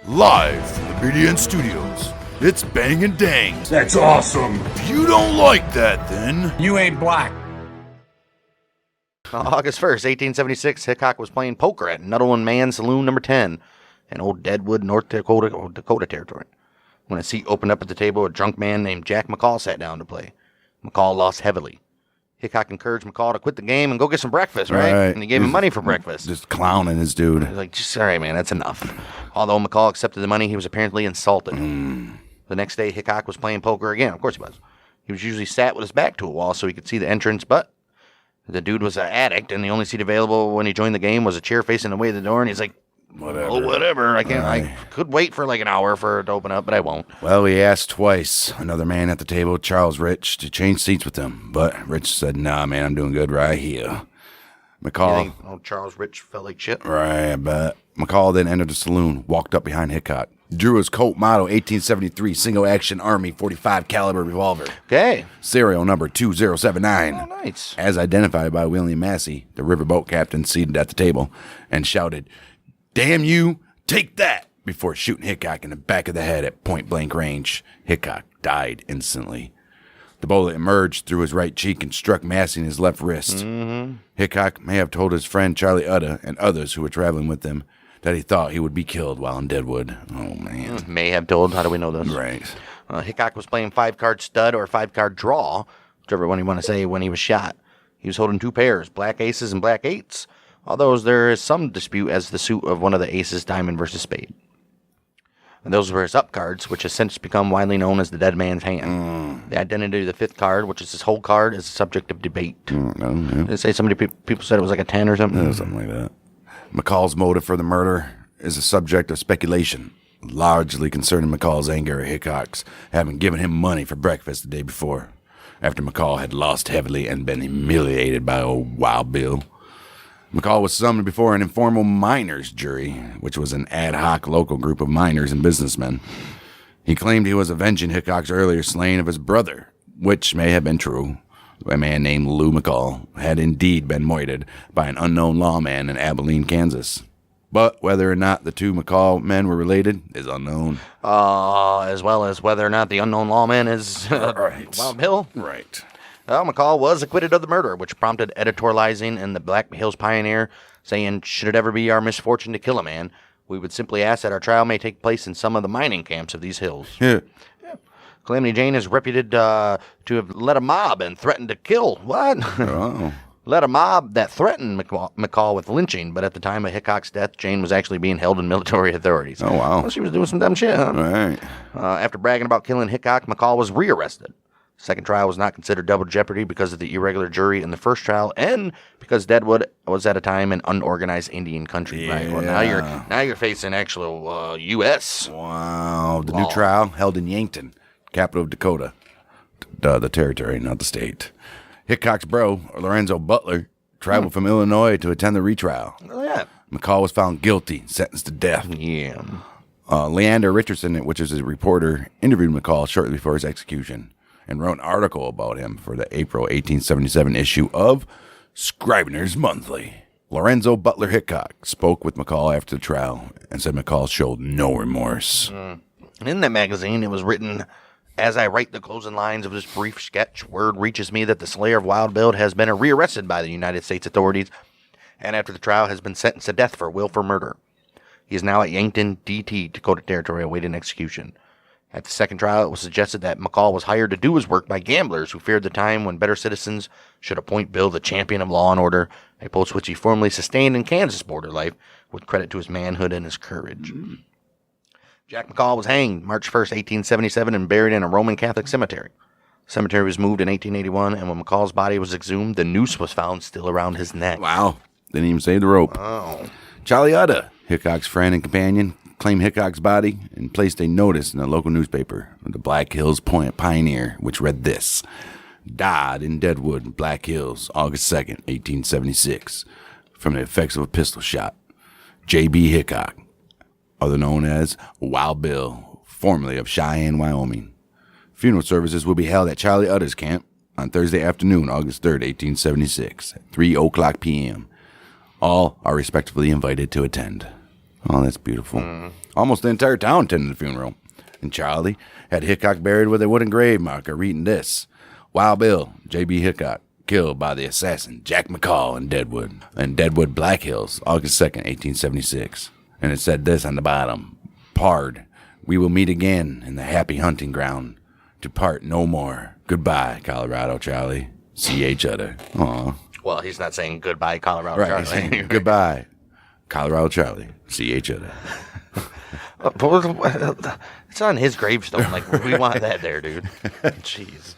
Live from the BDN Studios, it's Bang and Dang. That's awesome. If you don't like that, then You ain't black. August 1st, 1876, Hickok was playing poker at Nuttall & Mann Saloon No. 10 in Old Deadwood, North Dakota, Dakota Territory. When a seat opened up at the table, a drunk man named Jack McCall sat down to play. McCall lost heavily. Hickok encouraged McCall to quit the game and go get some breakfast, right? And he gave him money for breakfast. Just clowning his dude. He was like, just, all right, man, that's enough. Although McCall accepted the money, he was apparently insulted. The next day, Hickok was playing poker again. Of course he was. He was usually sat with his back to a wall so he could see the entrance, but the dude was an addict, and the only seat available when he joined the game was a chair facing away the door, and he's like, whatever. I could wait for like an hour for it to open up, but I won't. Well, he asked twice another man at the table, Charles Rich, to change seats with him, but Rich said, nah, man, I'm doing good right here. McCall. You think Charles Rich felt like shit? Right, I bet. McCall then entered the saloon, walked up behind Hickok, drew his Colt Model 1873 single-action Army 45 caliber revolver. Okay. Serial number 2079. Oh, nice. As identified by William Massey, the riverboat captain seated at the table, and shouted, "Damn you, take that!" before shooting Hickok in the back of the head at point-blank range. Hickok died instantly. The bullet emerged through his right cheek and struck Massey in his left wrist. Hickok may have told his friend Charlie Utta and others who were traveling with him that he thought he would be killed while in Deadwood. Oh, man. May have told. How do we know this? Right. Hickok was playing 5-card stud or 5-card draw, whichever one you want to say, when he was shot. He was holding 2 pairs, black aces and black eights, although there is some dispute as to the suit of one of the aces, diamond versus spade. And those were his up cards, which has since become widely known as the dead man's hand. The identity of the 5th card, which is his whole card, is a subject of debate. They say people said it was like a 10 or something. Yeah, something like that. McCall's motive for the murder is a subject of speculation, largely concerning McCall's anger at Hickok's having given him money for breakfast the day before, after McCall had lost heavily and been humiliated by old Wild Bill. McCall was summoned before an informal miners' jury, which was an ad hoc local group of miners and businessmen. He claimed he was avenging Hickok's earlier slaying of his brother, which may have been true. A man named Lou McCall had indeed been murdered by an unknown lawman in Abilene, Kansas. But whether or not the 2 McCall men were related is unknown. As well as whether or not the unknown lawman is Wild Bill. Right. Well, McCall was acquitted of the murder, which prompted editorializing in the Black Hills Pioneer, saying, should it ever be our misfortune to kill a man, we would simply ask that our trial may take place in some of the mining camps of these hills. Yeah. Calamity Jane is reputed to have led a mob and threatened to kill. What? Oh. Led a mob that threatened McCall with lynching, but at the time of Hickok's death, Jane was actually being held in military authorities. Oh, wow. Well, she was doing some dumb shit, huh? Right. After bragging about killing Hickok, McCall was rearrested. Second trial was not considered double jeopardy because of the irregular jury in the first trial, and because Deadwood was at a time an unorganized Indian country. Yeah. Right? Well, now you're facing actual U.S. Wow. The new trial held in Yankton, capital of Dakota. The territory, not the state. Hickok's bro, Lorenzo Butler, traveled from Illinois to attend the retrial. Oh, yeah. McCall was found guilty, sentenced to death. Yeah. Leander Richardson, which is a reporter, interviewed McCall shortly before his execution and wrote an article about him for the April 1877 issue of Scrivener's Monthly. Lorenzo Butler Hickok spoke with McCall after the trial and said McCall showed no remorse. In that magazine, it was written, as I write the closing lines of this brief sketch, word reaches me that the slayer of Wild Bill has been rearrested by the United States authorities and after the trial has been sentenced to death for willful murder. He is now at Yankton, D.T., Dakota Territory, awaiting execution. At the second trial, it was suggested that McCall was hired to do his work by gamblers who feared the time when better citizens should appoint Bill the champion of law and order, a post which he formerly sustained in Kansas border life, with credit to his manhood and his courage. Jack McCall was hanged March 1st, 1877, and buried in a Roman Catholic cemetery. The cemetery was moved in 1881, and when McCall's body was exhumed, the noose was found still around his neck. Wow. Didn't even save the rope. Oh. Charlie Utta, Hickok's friend and companion, claimed Hickok's body and placed a notice in a local newspaper, the Black Hills Pioneer, which read this: died in Deadwood, Black Hills, August 2nd, 1876, from the effects of a pistol shot. J.B. Hickok, other known as Wild Bill, formerly of Cheyenne, Wyoming. Funeral services will be held at Charlie Utta's camp on Thursday afternoon, August 3rd, 1876, at 3:00 p.m. All are respectfully invited to attend. Oh, that's beautiful. Almost the entire town attended the funeral. And Charlie had Hickok buried with a wooden grave marker reading this: Wild Bill, J.B. Hickok, killed by the assassin Jack McCall in Deadwood, Black Hills, August 2nd, 1876. And it said this on the bottom: Pard, we will meet again in the happy hunting ground, to part no more. Goodbye, Colorado Charlie. See each other. Aw. Well, he's not saying goodbye, Colorado Right, Charlie. he's saying goodbye, Colorado Charlie. See each other. It's on his gravestone. Like, we want that there, dude. Jeez.